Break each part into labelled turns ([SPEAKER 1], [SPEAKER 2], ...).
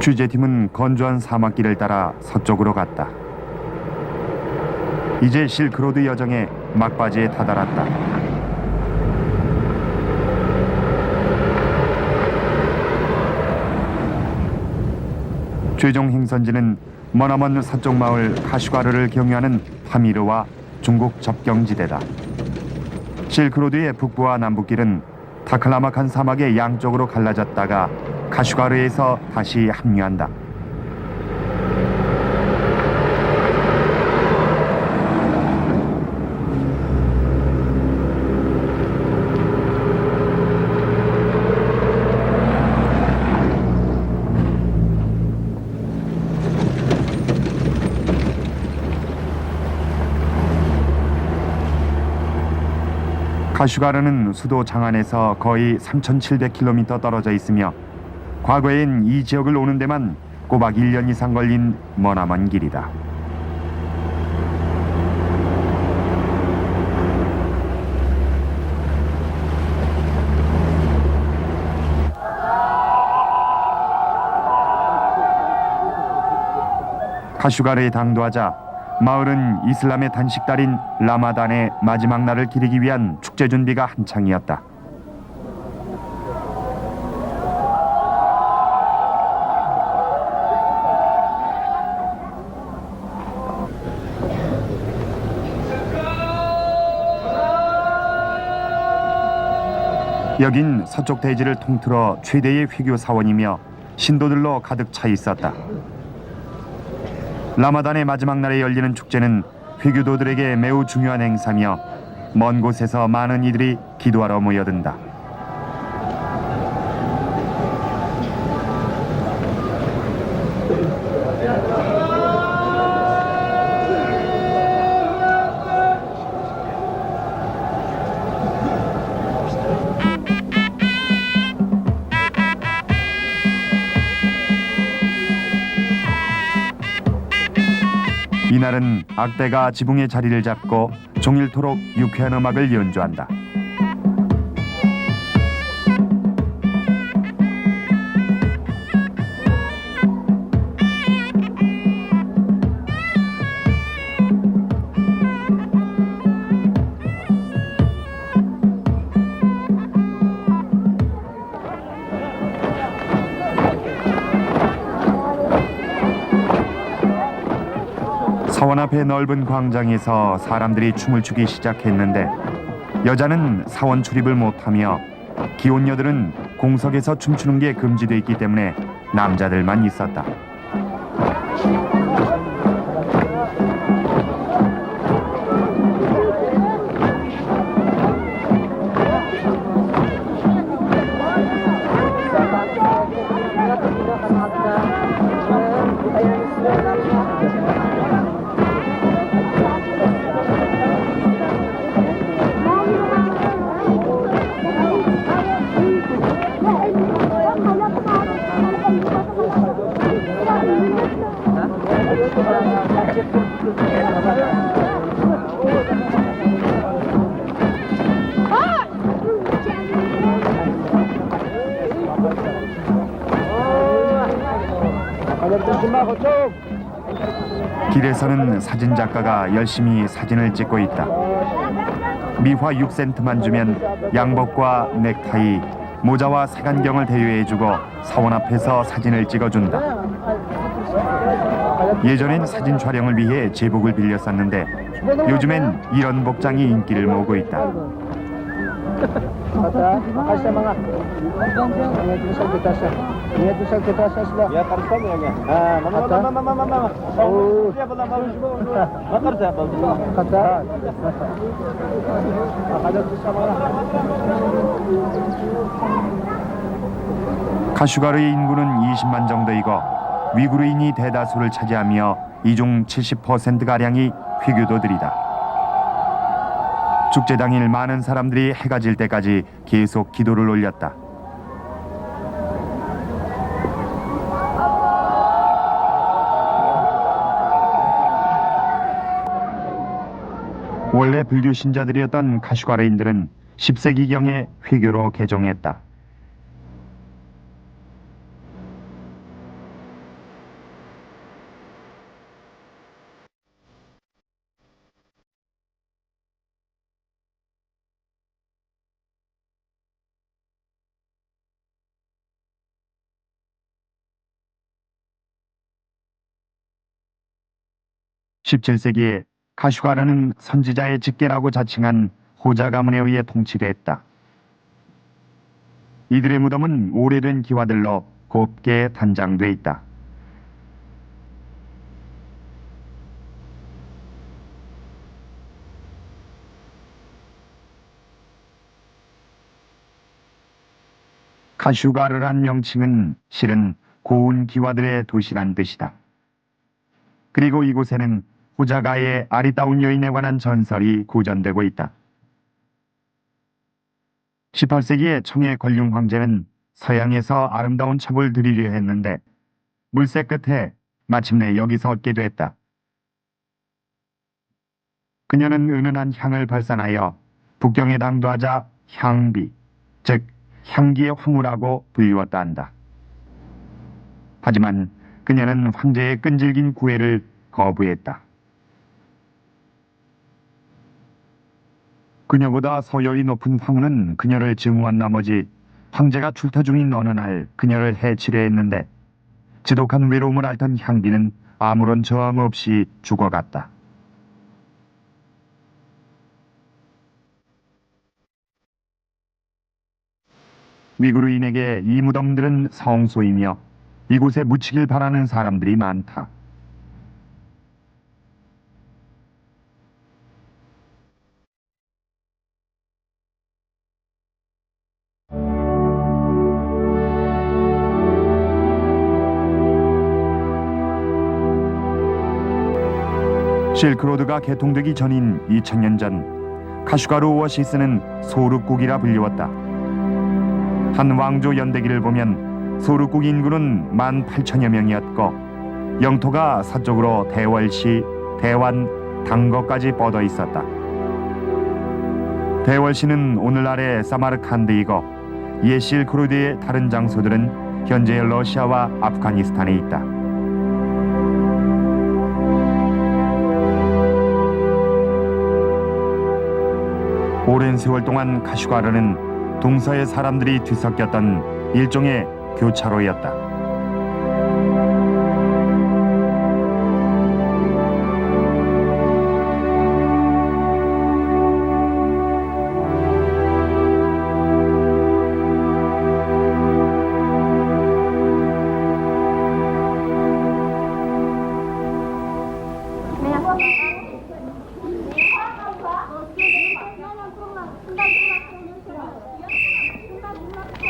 [SPEAKER 1] 취재팀은 건조한 사막길을 따라 서쪽으로 갔다. 이제 실크로드 여정의 막바지에 다다랐다. 최종 행선지는 머나먼 서쪽 마을 카슈가르를 경유하는 파미르와 중국 접경지대다. 실크로드의 북부와 남북길은 타클라마칸 사막의 양쪽으로 갈라졌다가 카슈가르에서 다시 합류한다. 카슈가르는 수도 장안에서 거의 3,700km 떨어져 있으며 과거엔 이 지역을 오는 데만 꼬박 1년 이상 걸린 머나먼 길이다. 카슈가르에 당도하자 마을은 이슬람의 단식달인 라마단의 마지막 날을 기리기 위한 축제 준비가 한창이었다. 여긴 서쪽 대지를 통틀어 최대의 회교 사원이며 신도들로 가득 차 있었다. 라마단의 마지막 날에 열리는 축제는 회교도들에게 매우 중요한 행사며 먼 곳에서 많은 이들이 기도하러 모여든다. 이날은 악대가 지붕의 자리를 잡고 종일토록 유쾌한 음악을 연주한다. 사원 앞의 넓은 광장에서 사람들이 춤을 추기 시작했는데 여자는 사원 출입을 못하며 기혼녀들은 공석에서 춤추는 게 금지돼 있기 때문에 남자들만 있었다. 길에서는 사진작가가 열심히 사진을 찍고 있다. 미화 6센트만 주면 양복과 넥타이, 모자와 색안경을 대여해주고 사원 앞에서 사진을 찍어준다. 예전엔 사진 촬영을 위해 제복을 빌렸었는데 요즘엔 이런 복장이 인기를 모으고 있다. 카슈가르의 인구는 20만 정도이고 위구르인이 대다수를 차지하며 이 중 70%가량이 회교도들이다. 축제 당일 많은 사람들이 해가 질 때까지 계속 기도를 올렸다. 원래 불교 신자들이었던 카슈가르인들은 10세기경에 회교로 개종했다. 17세기에 가슈가르는 선지자의 직계라고 자칭한 호자 가문에 의해 통치됐다. 이들의 무덤은 오래된 기와들로 곱게 단장돼 있다. 가슈가르란 명칭은 실은 고운 기와들의 도시란 뜻이다. 그리고 이곳에는 호자가의 아리따운 여인에 관한 전설이 구전되고 있다. 18세기에 청의 권륭 황제는 서양에서 아름다운 첩을 들이려 했는데 물색 끝에 마침내 여기서 얻게 됐다. 그녀는 은은한 향을 발산하여 북경에 당도하자 향비, 즉 향기의 황후라고 불리웠다 한다. 하지만 그녀는 황제의 끈질긴 구애를 거부했다. 그녀보다 서열이 높은 황후는 그녀를 증오한 나머지 황제가 출타 중인 어느 날 그녀를 해치려 했는데 지독한 외로움을 앓던 향비는 아무런 저항 없이 죽어갔다. 위구르인에게 이 무덤들은 성소이며 이곳에 묻히길 바라는 사람들이 많다. 실크로드가 개통되기 전인 2000년 전 가슈가르 오아시스는 소르국이라 불리웠다. 한 왕조 연대기를 보면 소르국 인구는 18,000여 명이었고 영토가 서쪽으로 대월시, 대완, 당거까지 뻗어 있었다. 대월시는 오늘날의 사마르칸드이고 옛 실크로드의 다른 장소들은 현재 러시아와 아프가니스탄에 있다. 오랜 세월 동안 가슈가르는 동서의 사람들이 뒤섞였던 일종의 교차로였다.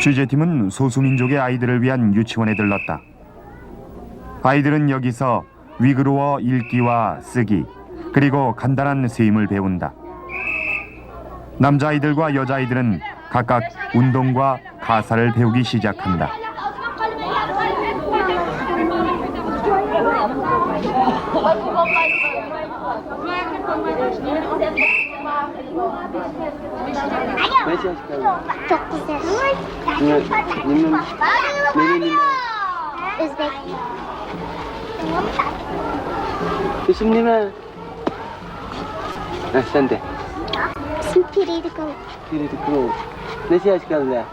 [SPEAKER 1] 취재팀은 소수민족의 아이들을 위한 유치원에 들렀다. 아이들은 여기서 위그루어 읽기와 쓰기, 그리고 간단한 세임을 배운다. 남자아이들과 여자아이들은 각각 운동과 가사를 배우기 시작한다.
[SPEAKER 2] Çok güzel. Özbek.
[SPEAKER 3] İsim ne? Sen de.
[SPEAKER 2] İsmi Piriydi Kolu.
[SPEAKER 3] Biri de kuru. Ne yaş kaldı?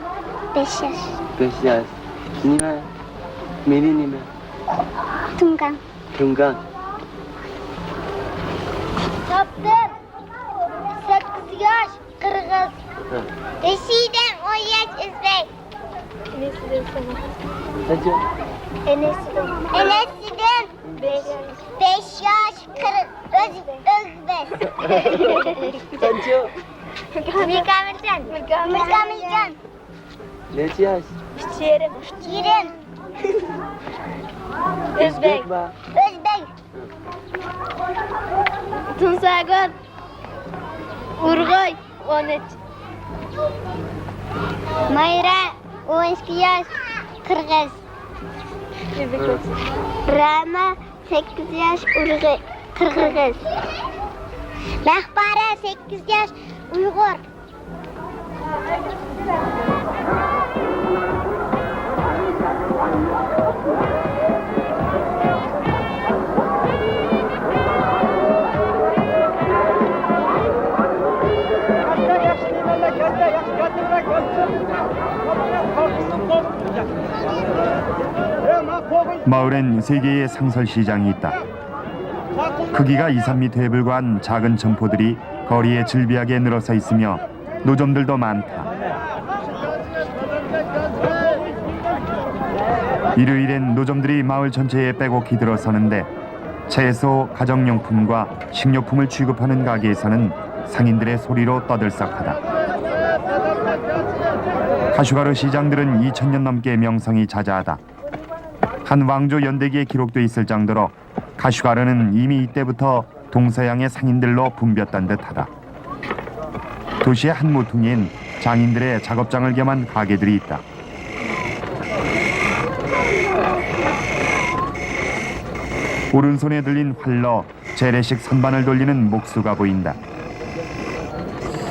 [SPEAKER 2] 5 yaş.
[SPEAKER 3] 5 yaş. Nime? Meri nime?
[SPEAKER 2] Tungan.
[SPEAKER 3] Tungan.
[SPEAKER 2] Yaptım. 8 yaş Kırgız. Eşiden 10 yaş Özbek.
[SPEAKER 3] Hacı.
[SPEAKER 2] Enesiden 5 yaş Özbek.
[SPEAKER 3] Hacı.
[SPEAKER 2] Mülkamilcan. Mülkamilcan.
[SPEAKER 3] Ne yaş?
[SPEAKER 2] Şirin.
[SPEAKER 3] Özbek mi?
[SPEAKER 2] Özbek. Tunsagot. Urgoy 13. Mayra 12 yaş Kırgız. Rama 8 yaş Kırgız. Mehpare 8 yaş Uygur.
[SPEAKER 1] 마을엔 세 개의 상설 시장이 있다. 크기가 2, 3m에 불과한 작은 점포들이 거리에 질비하게 늘어서 있으며 노점들도 많다. 일요일엔 노점들이 마을 전체에 빼곡히 들어서는데 채소, 가정용품과 식료품을 취급하는 가게에서는 상인들의 소리로 떠들썩하다. 카슈가르 시장들은 2000년 넘게 명성이 자자하다. 한 왕조 연대기에 기록돼 있을 정도로 카슈가르는 이미 이때부터 동서양의 상인들로 붐볐던 듯하다. 도시의 한 모퉁이엔 장인들의 작업장을 겸한 가게들이 있다. 오른손에 들린 활로 재래식 선반을 돌리는 목수가 보인다.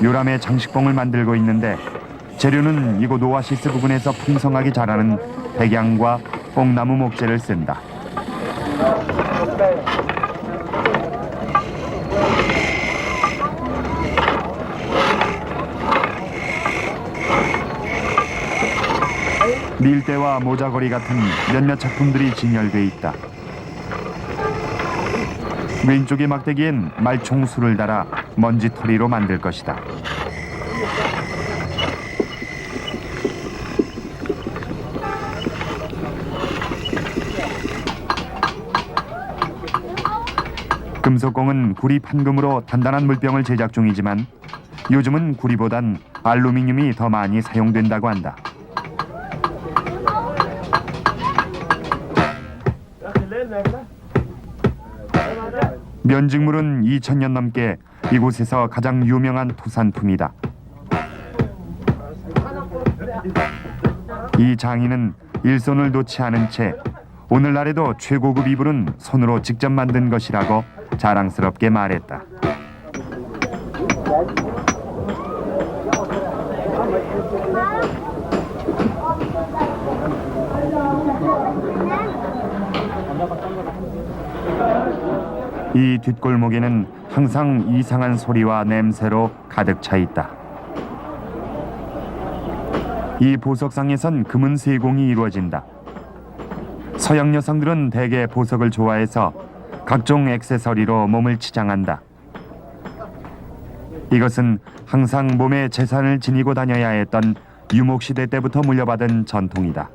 [SPEAKER 1] 요람의 장식봉을 만들고 있는데 재료는 이곳 오아시스 부근에서 풍성하게 자라는 백양과 뽕나무 목재를 쓴다. 밀대와 모자거리 같은 몇몇 작품들이 진열돼 있다. 왼쪽의 막대기엔 말총수를 달아 먼지털이로 만들 것이다. 금속공은 구리 판금으로 단단한 물병을 제작 중이지만 요즘은 구리보단 알루미늄이 더 많이 사용된다고 한다. 면직물은 2000년 넘게 이곳에서 가장 유명한 토산품이다. 이 장인은 일손을 놓지 않은 채 오늘날에도 최고급 이불은 손으로 직접 만든 것이라고 자랑스럽게 말했다. 이 뒷골목에는 항상 이상한 소리와 냄새로 가득 차 있다. 이 보석상에선 금은 세공이 이루어진다. 서양 여성들은 대개 보석을 좋아해서 각종 액세서리로 몸을 치장한다. 이것은 항상 몸에 재산을 지니고 다녀야 했던 유목시대 때부터 물려받은 전통이다.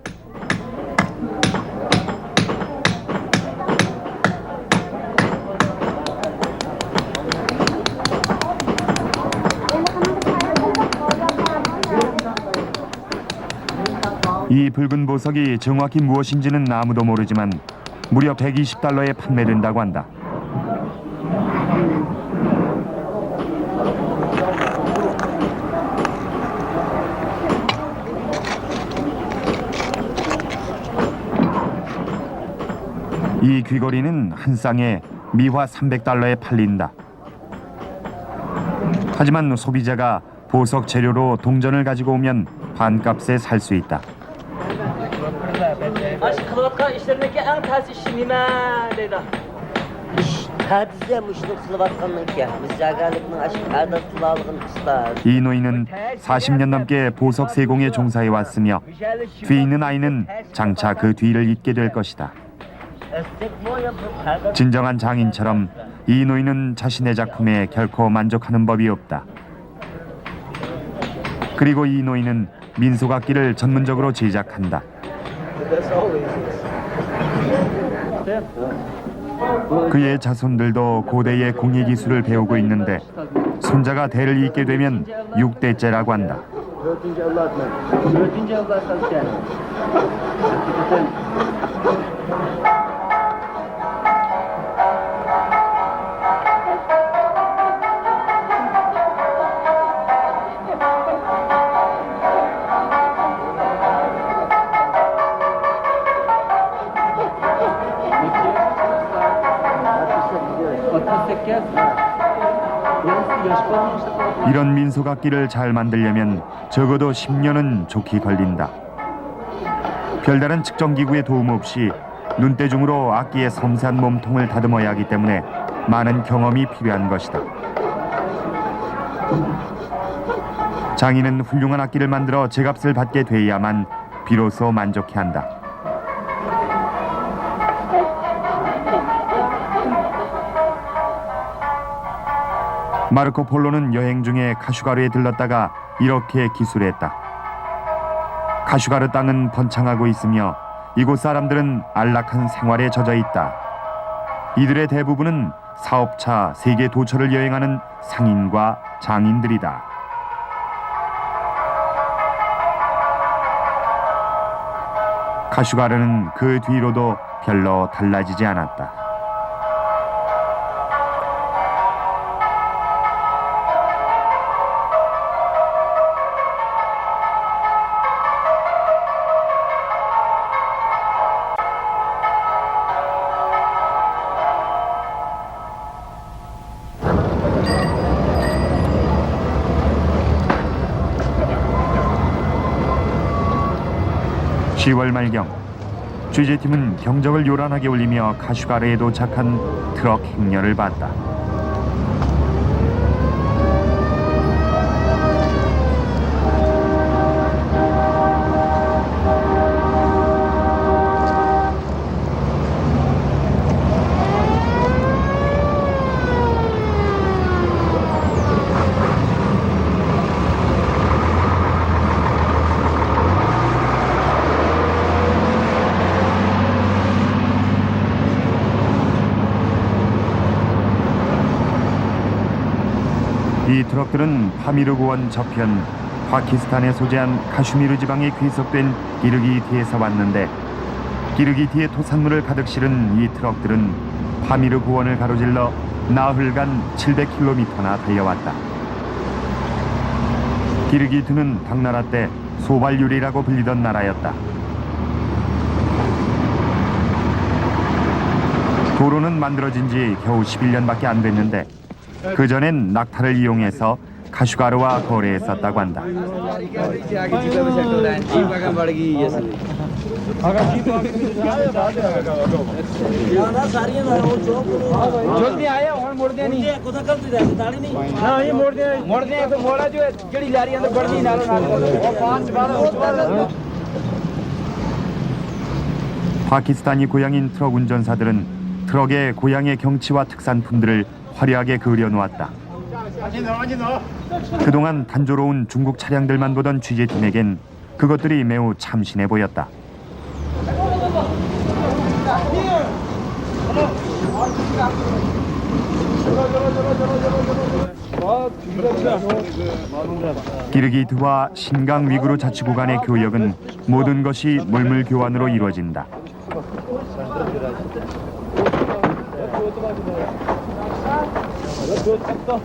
[SPEAKER 1] 이 붉은 보석이 정확히 무엇인지는 아무도 모르지만 무려 120달러에 판매된다고 한다. 이 귀걸이는 한 쌍에 미화 300달러에 팔린다. 하지만 소비자가 보석 재료로 동전을 가지고 오면 반값에 살 수 있다.
[SPEAKER 4] Aşk kılıvatkan işlerindeki en ters iş nime dedi.
[SPEAKER 5] Hadise müşrik kılıvatkanlık ya. Biz 자가likның aşk adat kılavlığın kıslar.
[SPEAKER 1] 이 노인은 40년 넘게 보석 세공에 종사해 왔으며 뒤에 있는 아이는 장차 그 뒤를 잇게 될 것이다. 진정한 장인처럼 이 노인은 자신의 작품에 결코 만족하는 법이 없다. 그리고 이 노인은 민속악기를 전문적으로 제작한다. 그의 자손들도 고대의 공예 기술을 배우고 있는데 손자가 대를 잇게 되면 6대째라고 한다. 이런 민속악기를 잘 만들려면 적어도 10년은 좋게 걸린다. 별다른 측정기구의 도움 없이 눈대중으로 악기의 섬세한 몸통을 다듬어야 하기 때문에 많은 경험이 필요한 것이다. 장인은 훌륭한 악기를 만들어 제값을 받게 돼야만 비로소 만족해한다. 마르코 폴로는 여행 중에 카슈가르에 들렀다가 이렇게 기술했다. 카슈가르 땅은 번창하고 있으며 이곳 사람들은 안락한 생활에 젖어 있다. 이들의 대부분은 사업차 세계 도처를 여행하는 상인과 장인들이다. 카슈가르는 그 뒤로도 별로 달라지지 않았다. (10월) 말경 취재팀은 경적을 요란하게 울리며 카슈가르에 도착한 트럭 행렬을 봤다. 이 트럭들은 파미르고원 저편 파키스탄에 소재한 카슈미르 지방에 귀속된 기르기티에서 왔는데 기르기티의 토산물을 가득 실은 이 트럭들은 파미르고원을 가로질러 나흘간 700km나 달려왔다. 기르기티는 당나라 때 소발유리라고 불리던 나라였다. 도로는 만들어진 지 겨우 11년밖에 안 됐는데 그전엔 낙타를 이용해서 카슈가르와 거래했었다고 한다. 파키스탄이 고향인 트럭 운전사들은 트럭에 고향의 경치와 특산품들을 화려하게 그려놓았다. 그동안 단조로운 중국 차량들만 보던 취재팀에겐 그것들이 매우 참신해 보였다. 기르기트와 신강 위구르 자치구 간의 교역은 모든 것이 물물 교환으로 이루어진다.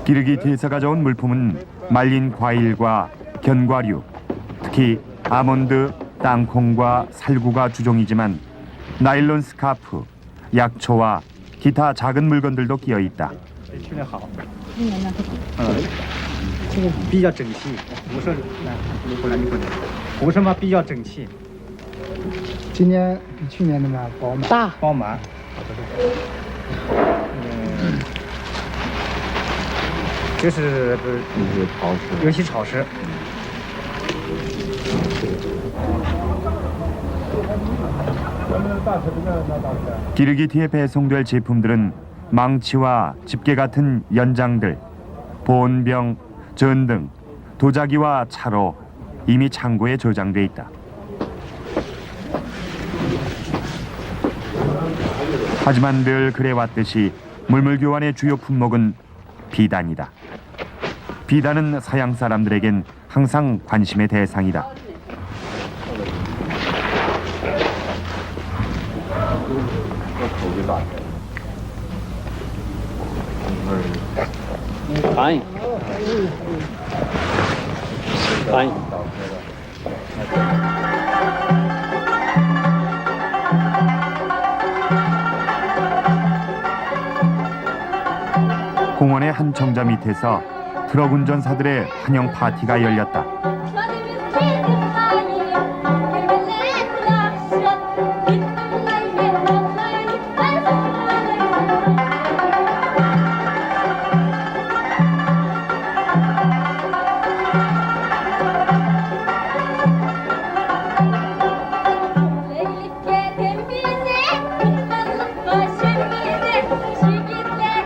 [SPEAKER 1] 기르기티에서 가져온 물품은 말린 과일과 견과류, 특히 아몬드, 땅콩과 살구가 주종이지만 나일론 스카프, 약초와 기타 작은 물건들도 끼어 있다.
[SPEAKER 6] 这个比较整齐，不是不是嘛，比较整齐。
[SPEAKER 7] 今年比去年的嘛饱满。大。
[SPEAKER 6] 饱满。就是有些潮湿。
[SPEAKER 1] 기르기티에 배송될 제품들은 망치와 집게 같은 연장들, 보온병, 전등, 도자기와 차로 이미 창고에 저장돼 있다. 하지만 늘 그래왔듯이 물물교환의 주요 품목은 비단이다. 비단은 서양 사람들에겐 항상 관심의 대상이다.
[SPEAKER 3] Fine. Fine.
[SPEAKER 1] 공원의 한 정자 밑에서 트럭 운전사들의 환영 파티가 열렸다.
[SPEAKER 2] Başım bize, şirketlere,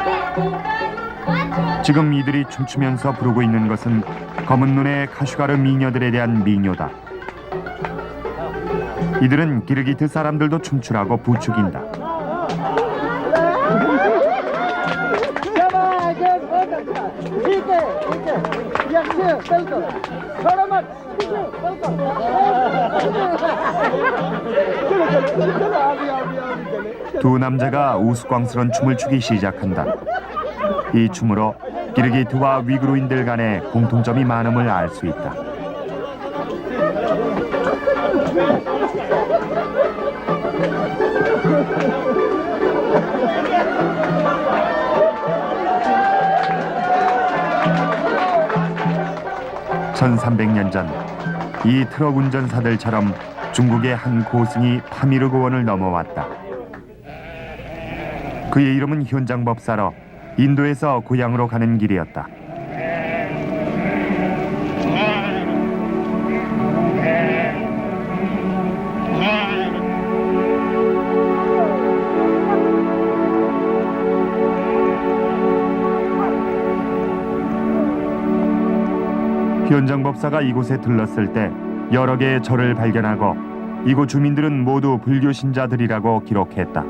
[SPEAKER 1] 지금 이들이 춤추면서 부르고 있는 것은 검은 눈의 카슈가르 미녀들에 대한 민요다. 이들은 기르기트 사람들도 춤추라고 부추긴다. 두 남자가 우스꽝스런 춤을 추기 시작한다. 이 춤으로 기르기트와 위구르인들 간의 공통점이 많음을 알 수 있다. (1300년) 전 이 트럭 운전사들처럼 중국의 한 고승이 파미르 고원을 넘어왔다. 그의 이름은 현장법사로 인도에서 고향으로 가는 길이었다. 현장법사가 이곳에 들렀을 때 여러 개의 절을 발견하고 이곳 주민들은 모두 불교 신자들이라고 기록했다.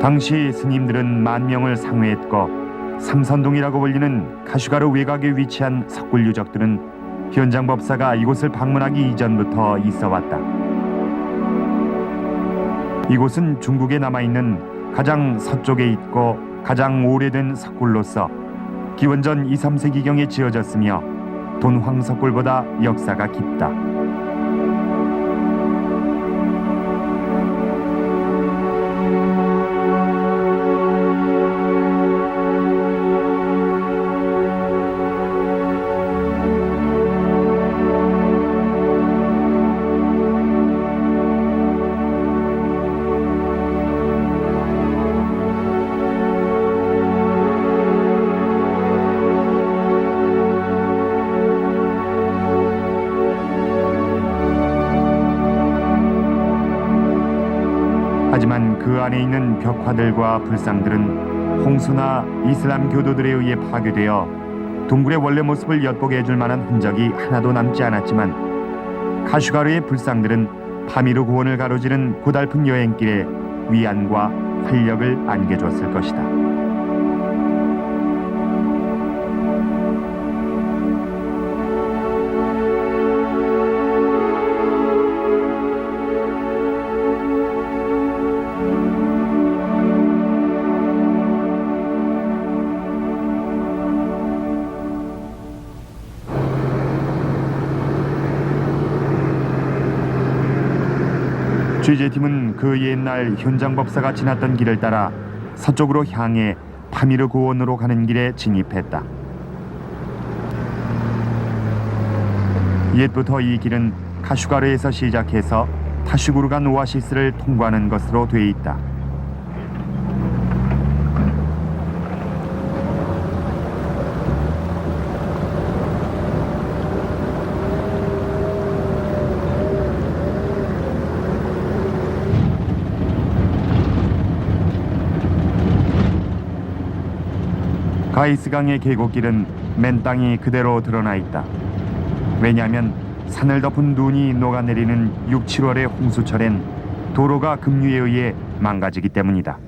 [SPEAKER 1] 당시 스님들은 10,000명을 상회했고 삼선동이라고 불리는 카슈가르 외곽에 위치한 석굴 유적들은 현장법사가 이곳을 방문하기 이전부터 있어왔다. 이곳은 중국에 남아있는 가장 서쪽에 있고 가장 오래된 석굴로서 기원전 2, 3세기경에 지어졌으며 돈황석굴보다 역사가 깊다. 하지만 그 안에 있는 벽화들과 불상들은 홍수나 이슬람 교도들에 의해 파괴되어 동굴의 원래 모습을 엿보게 해줄 만한 흔적이 하나도 남지 않았지만 카슈가르의 불상들은 파미르 고원을 가로지른 고달픈 여행길에 위안과 활력을 안겨줬을 것이다. 취재팀은 그 옛날 현장법사가 지났던 길을 따라 서쪽으로 향해 파미르 고원으로 가는 길에 진입했다. 옛부터 이 길은 카슈가르에서 시작해서 타슈구르간 오아시스를 통과하는 것으로 돼 있다. 가이스강의 계곡길은 맨 땅이 그대로 드러나 있다. 왜냐하면 산을 덮은 눈이 녹아내리는 6, 7월의 홍수철엔 도로가 급류에 의해 망가지기 때문이다.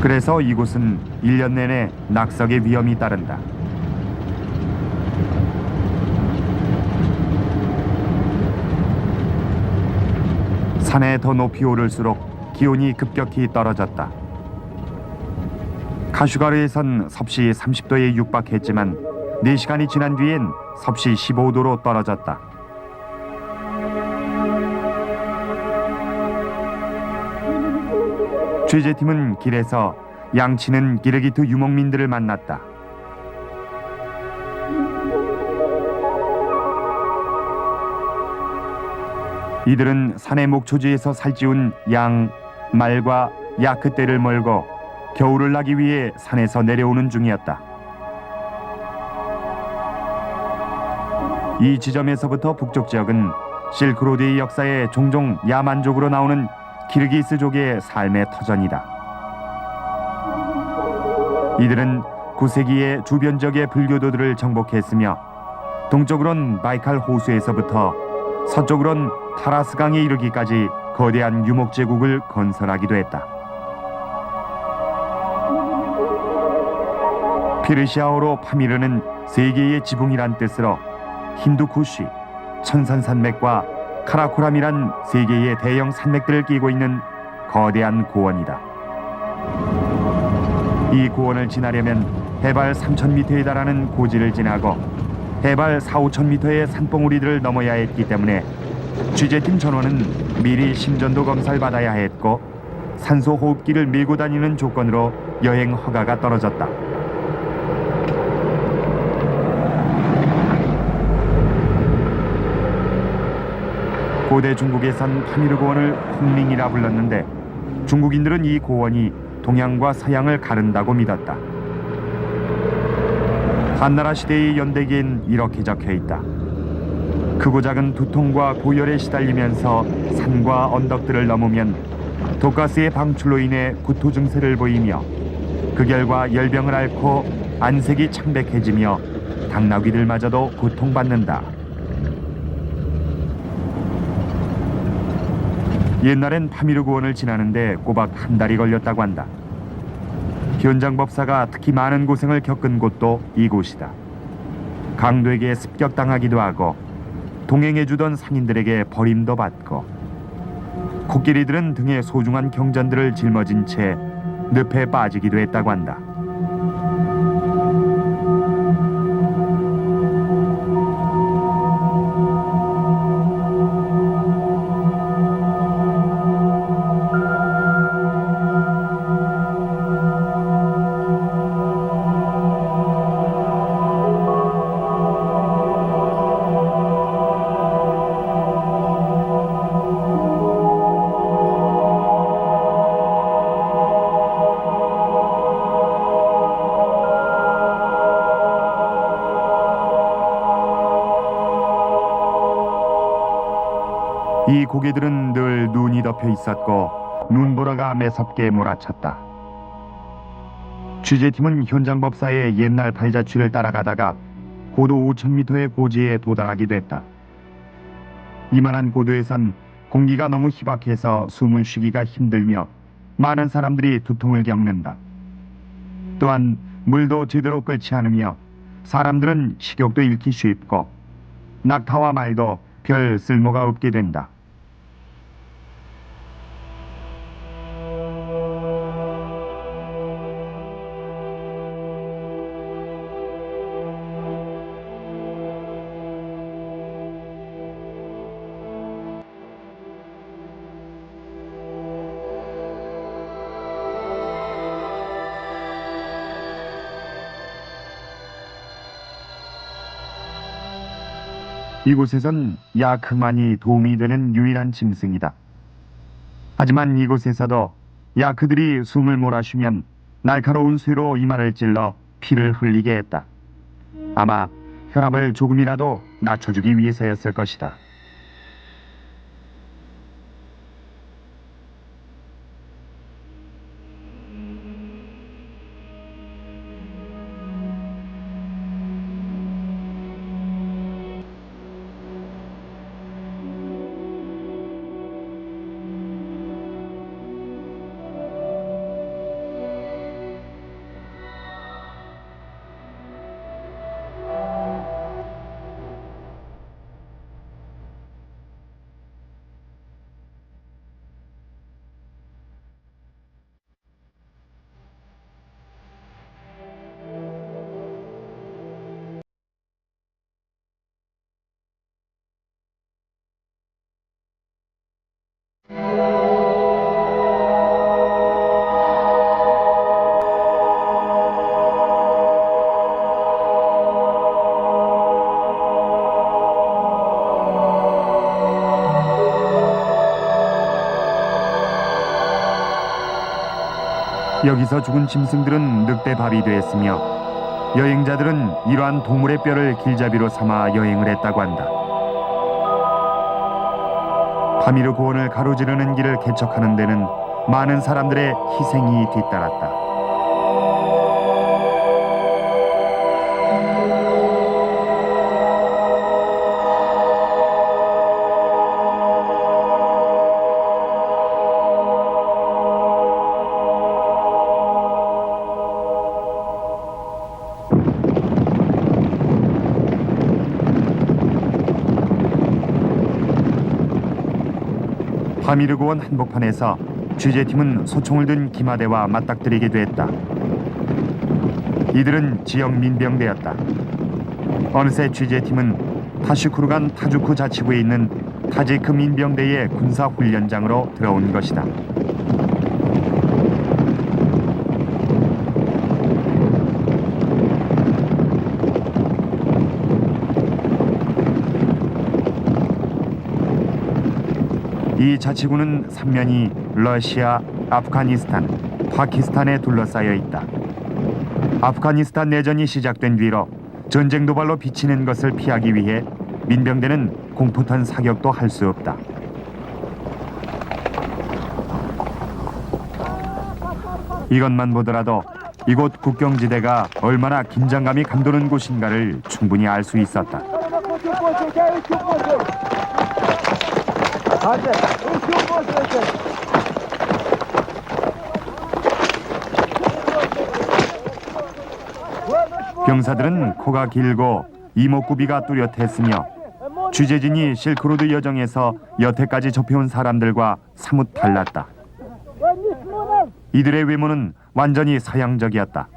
[SPEAKER 1] 그래서 이곳은 1년 내내 낙석의 위험이 따른다. 산에 더 높이 오를수록 기온이 급격히 떨어졌다. 카슈가르에선 섭씨 30도에 육박했지만 4시간이 지난 뒤엔 섭씨 15도로 떨어졌다. 취재팀은 길에서 양치는 기르기트 유목민들을 만났다. 이들은 산의 목초지에서 살찌운 양, 말과 야크떼를 몰고 겨울을 나기 위해 산에서 내려오는 중이었다. 이 지점에서부터 북쪽 지역은 실크로드의 역사에 종종 야만족으로 나오는 키르기스족의 삶의 터전이다. 이들은 9세기에 주변 지역의 불교도들을 정복했으며 동쪽으론 바이칼 호수에서부터 서쪽으론 타라스강에 이르기까지 거대한 유목제국을 건설하기도 했다. 페르시아어로 파미르는 세계의 지붕이란 뜻으로 힌두쿠시, 천산산맥과 카라코람이란 세 개의 대형 산맥들을 끼고 있는 거대한 고원이다. 이 고원을 지나려면 해발 3,000m에 달하는 고지를 지나고 해발 4,000~5,000m의 산봉우리들을 넘어야 했기 때문에 취재팀 전원은 미리 심전도 검사를 받아야 했고 산소 호흡기를 밀고 다니는 조건으로 여행 허가가 떨어졌다. 고대 중국에선 파미르 고원을 홍링이라 불렀는데 중국인들은 이 고원이 동양과 서양을 가른다고 믿었다. 한나라 시대의 연대기엔 이렇게 적혀있다. 크고 작은 두통과 고열에 시달리면서 산과 언덕들을 넘으면 독가스의 방출로 인해 구토 증세를 보이며 그 결과 열병을 앓고 안색이 창백해지며 당나귀들마저도 고통받는다. 옛날엔 파미르 고원을 지나는데 꼬박 한 달이 걸렸다고 한다. 현장 법사가 특히 많은 고생을 겪은 곳도 이곳이다. 강도에게 습격당하기도 하고 동행해주던 상인들에게 버림도 받고 코끼리들은 등에 소중한 경전들을 짊어진 채 늪에 빠지기도 했다고 한다. 이 고개들은 늘 눈이 덮여 있었고 눈보라가 매섭게 몰아쳤다. 취재팀은 현장 법사의 옛날 발자취를 따라가다가 고도 5,000m의 고지에 도달하게 됐다. 이만한 고도에선 공기가 너무 희박해서 숨을 쉬기가 힘들며 많은 사람들이 두통을 겪는다. 또한 물도 제대로 끓지 않으며 사람들은 식욕도 잃기 쉽고 낙타와 말도 별 쓸모가 없게 된다. 이곳에선 야크만이 도움이 되는 유일한 짐승이다. 하지만 이곳에서도 야크들이 숨을 몰아쉬면 날카로운 쇠로 이마를 찔러 피를 흘리게 했다. 아마 혈압을 조금이라도 낮춰주기 위해서였을 것이다. 여기서 죽은 짐승들은 늑대밥이 되었으며 여행자들은 이러한 동물의 뼈를 길잡이로 삼아 여행을 했다고 한다. 파미르 고원을 가로지르는 길을 개척하는 데는 많은 사람들의 희생이 뒤따랐다. 파미르 고원 한복판에서 취재팀은 소총을 든 기마대와 맞닥뜨리게 됐다. 이들은 지역 민병대였다. 어느새 취재팀은 타슈쿠르간 타주쿠 자치구에 있는 타지크 민병대의 군사훈련장으로 들어온 것이다. 이 자치구는 삼면이 러시아, 아프가니스탄, 파키스탄에 둘러싸여 있다. 아프가니스탄 내전이 시작된 뒤로 전쟁 도발로 비치는 것을 피하기 위해 민병대는 공포탄 사격도 할 수 없다. 이것만 보더라도 이곳 국경지대가 얼마나 긴장감이 감도는 곳인가를 충분히 알 수 있었다. 병사들은 코가 길고 이목구비가 뚜렷했으며 취재진이 실크로드 여정에서 여태까지 접해온 사람들과 사뭇 달랐다. 이들의 외모는 완전히 서양적이었다.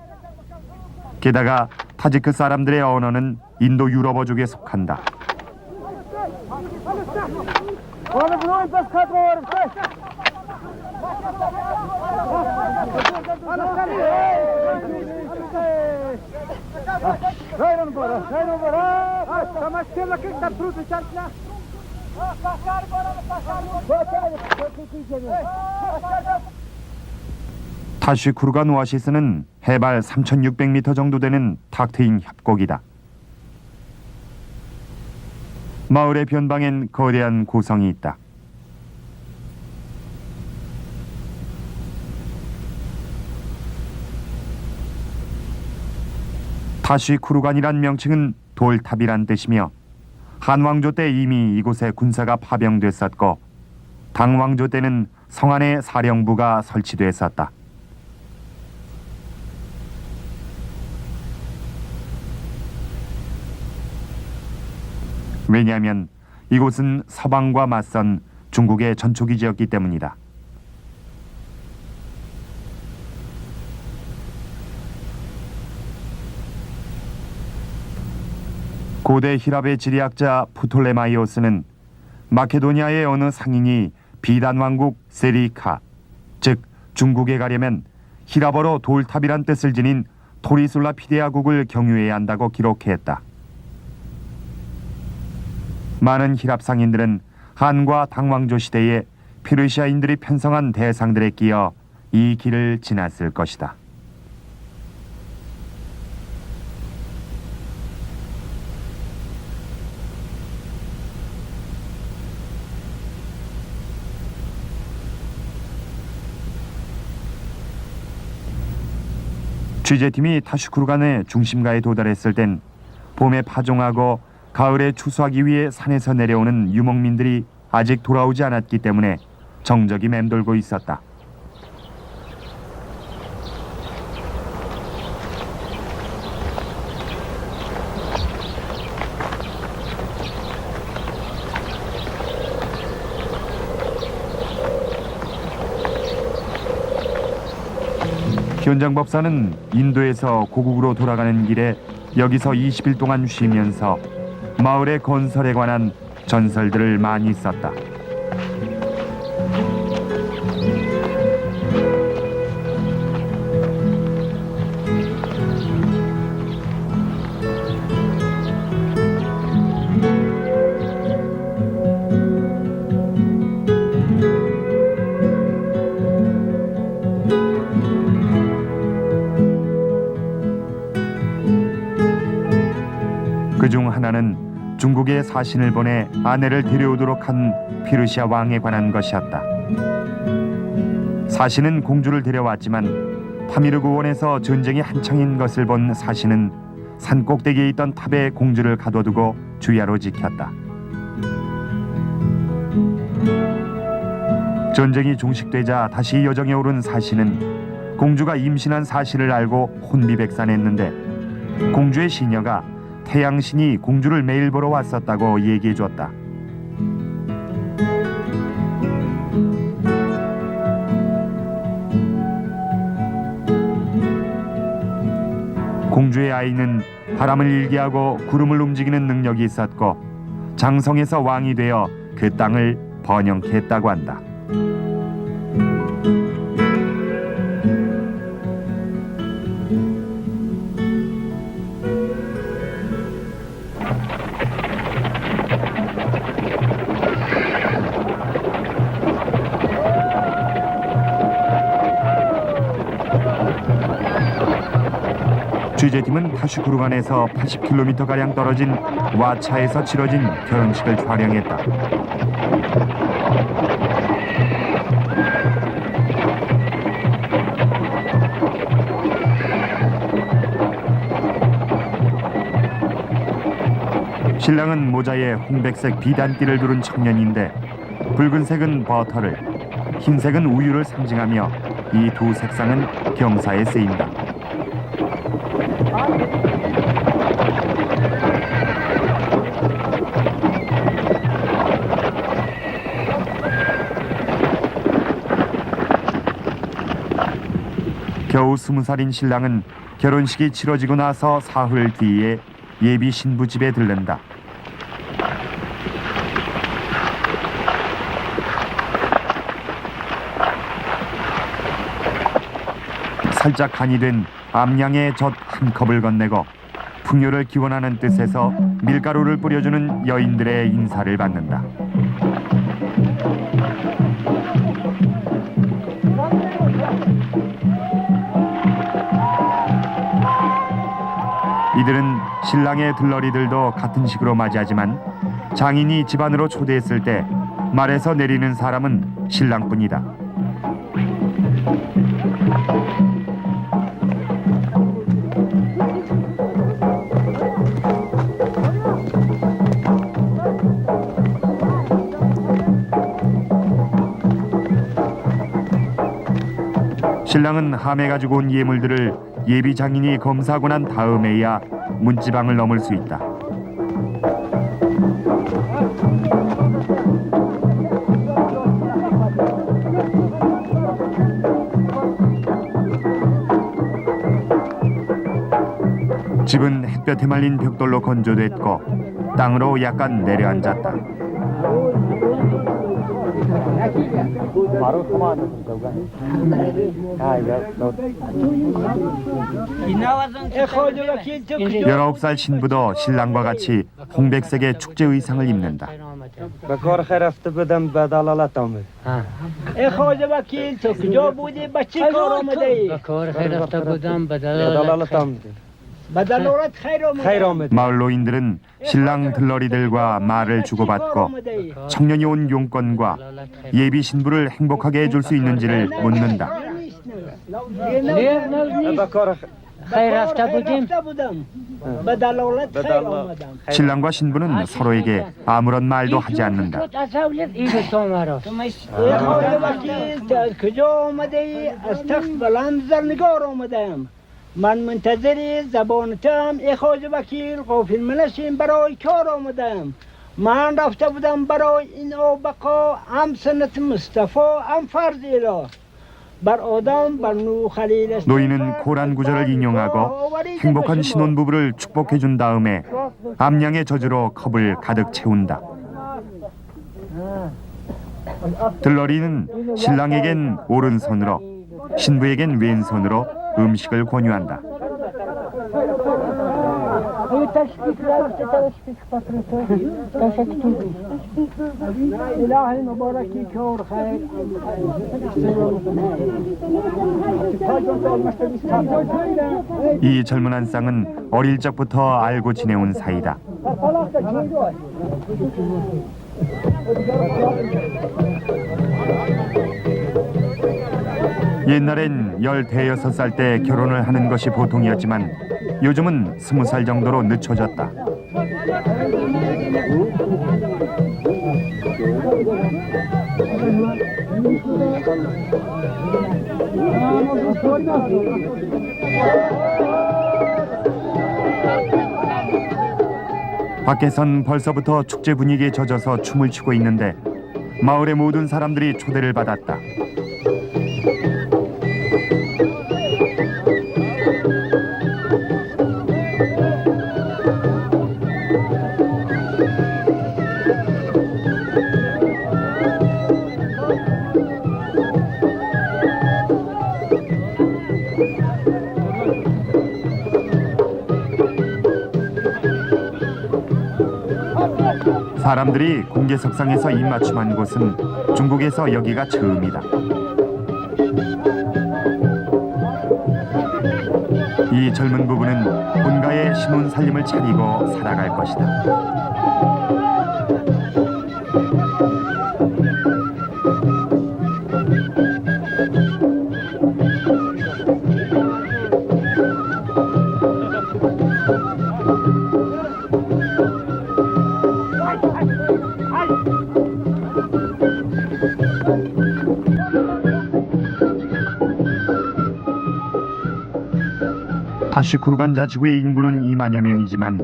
[SPEAKER 1] 게다가 타지크 사람들의 언어는 인도 유럽어족에 속한다. 타슈쿠르간 오아시스는 해발 3,600m 정도 되는 탁 트인 협곡이다. 마을의 변방엔 거대한 고성이 있다. 타슈쿠르간이란 명칭은 돌탑이란 뜻이며 한왕조 때 이미 이곳에 군사가 파병됐었고 당왕조 때는 성 안에 사령부가 설치됐었다. 왜냐하면 이곳은 서방과 맞선 중국의 전초기지였기 때문이다. 고대 히랍의 지리학자 프톨레마이오스는 마케도니아의 어느 상인이 비단 왕국 세리카, 즉 중국에 가려면 히랍어로 돌탑이란 뜻을 지닌 토리술라 피데아국을 경유해야 한다고 기록했다. 많은 히랍 상인들은 한과 당왕조 시대에 페르시아인들이 편성한 대상들에 끼어 이 길을 지났을 것이다. 취재팀이 타슈쿠르간의 중심가에 도달했을 땐 봄에 파종하고 가을에 추수하기 위해 산에서 내려오는 유목민들이 아직 돌아오지 않았기 때문에 정적이 맴돌고 있었다. 현장 법사는 인도에서 고국으로 돌아가는 길에 여기서 20일 동안 쉬면서 마을의 건설에 관한 전설들을 많이 썼다. 그중 하나는 중국에 사신을 보내 아내를 데려오도록 한 페르시아 왕에 관한 것이었다. 사신은 공주를 데려왔지만 파미르그 원에서 전쟁이 한창인 것을 본 사신은 산 꼭대기에 있던 탑에 공주를 가둬두고 주야로 지켰다. 전쟁이 종식되자 다시 여정에 오른 사신은 공주가 임신한 사실을 알고 혼비백산했는데 공주의 시녀가 태양신이 공주를 매일 보러 왔었다고 얘기해 줬다. 공주의 아이는 바람을 일게 하고 구름을 움직이는 능력이 있었고 장성에서 왕이 되어 그 땅을 번영케 했다고 한다. 취재팀은 타슈쿠르간에서 80km가량 떨어진 와차에서 치러진 결혼식을 촬영했다. 신랑은 모자에 홍백색 비단띠를 두른 청년인데 붉은색은 버터를, 흰색은 우유를 상징하며 이 두 색상은 경사에 쓰인다. 겨우 20살인 신랑은 결혼식이 치러지고 나서 사흘 뒤에 예비 신부 집에 들른다. 살짝 간이 된 암양의 젖 한 컵을 건네고 풍요를 기원하는 뜻에서 밀가루를 뿌려주는 여인들의 인사를 받는다. 이들은 신랑의 들러리들도 같은 식으로 맞이하지만 장인이 집안으로 초대했을 때 말에서 내리는 사람은 신랑뿐이다. 신랑은 함에 가지고 온 예물들을 예비 장인이 검사하고 난 다음에야 문지방을 넘을 수 있다. 집은 햇볕에 말린 벽돌로 건조됐고 땅으로 약간 내려앉았다. 열아홉 살 신부도 신랑과 같이 홍백색의 축제 의상을 입는다. 마을 노인들은 신랑 들러리들과 말을 주고받고 청년이 온 용건과 예비 신부를 행복하게 해줄 수 있는지를 묻는다. 신랑과 신부는 서로에게 아무런 말도 하지 않는다.
[SPEAKER 8] من منتظر زبانتم اخراج وکیل قافل منشین برای کار آمدم من رفته بودم برای این بقا هم سنت مصطفی هم فرض اله بر آدم بر نو خلیل
[SPEAKER 1] 노인은 코란 구절을 인용하고 행복한 신혼부부를 축복해준 다음에 암양의 저주로 컵을 가득 채운다. 들러리는 신랑에겐 오른손으로 신부에겐 왼손으로 음식을 권유한다.
[SPEAKER 8] إلهي مباركي كور خير
[SPEAKER 1] 이 젊은 한 쌍은 어릴 적부터 알고 지내온 사이다. 옛날엔 15살 때 결혼을 하는 것이 보통이었지만 요즘은 20살 정도로 늦춰졌다. 밖에선 벌써부터 축제 분위기에 젖어서 춤을 추고 있는데 마을의 모든 사람들이 초대를 받았다. 사람들이 공개석상에서 입맞춤한 곳은 중국에서 여기가 처음이다. 이 젊은 부부는 본가의 신혼 살림을 차리고 살아갈 것이다. 타슈쿠르간 자치구의 인구는 2만여 명이지만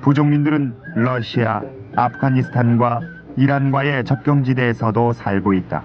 [SPEAKER 1] 부족민들은 러시아, 아프가니스탄과 이란과의 접경지대에서도 살고 있다.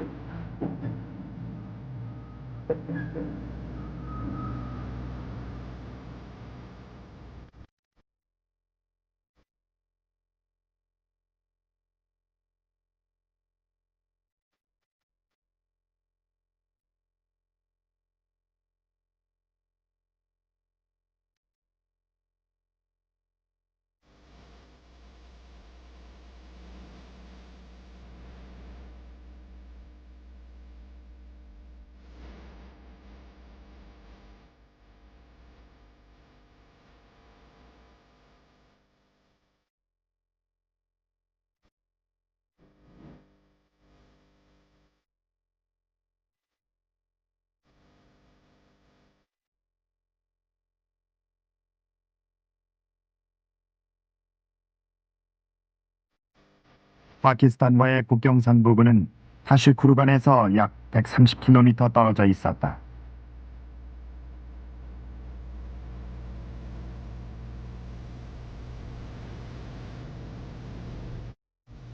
[SPEAKER 1] 파키스탄과의 국경선 부분은 타슈쿠르간에서 약 130km 떨어져 있었다.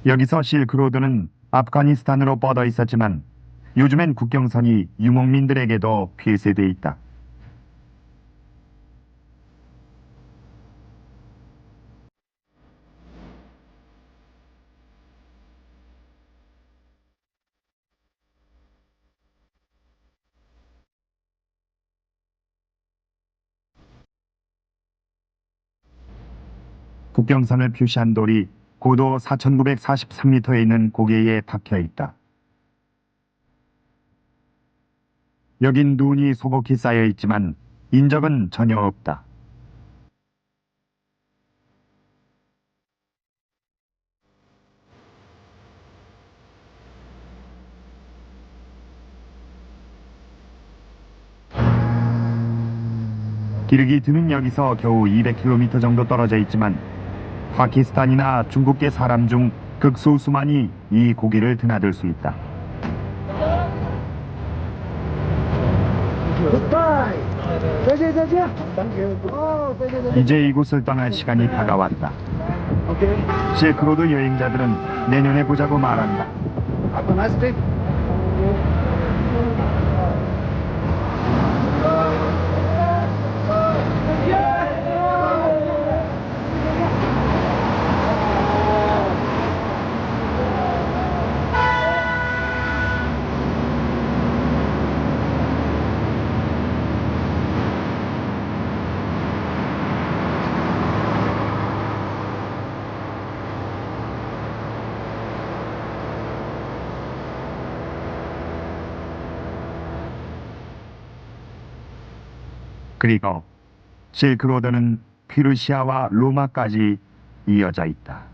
[SPEAKER 1] 여기서 실크로드는 아프가니스탄으로 뻗어 있었지만 요즘엔 국경선이 유목민들에게도 폐쇄돼 있다. 국경선을 표시한 돌이 고도 4,943m에 있는 고개에 박혀 있다. 여긴 눈이 소복히 쌓여 있지만 인적은 전혀 없다. 기르기 드는 여기서 겨우 200km 정도 떨어져 있지만 파키스탄이나 중국계 사람 중 극소수만이 이 고기를 드나들 수 있다. 이제 이곳을 떠날 시간이 다가왔다. 실크로드 여행자들은 내년에 보자고 말한다. 그리고 실크로드는 페르시아와 로마까지 이어져 있다.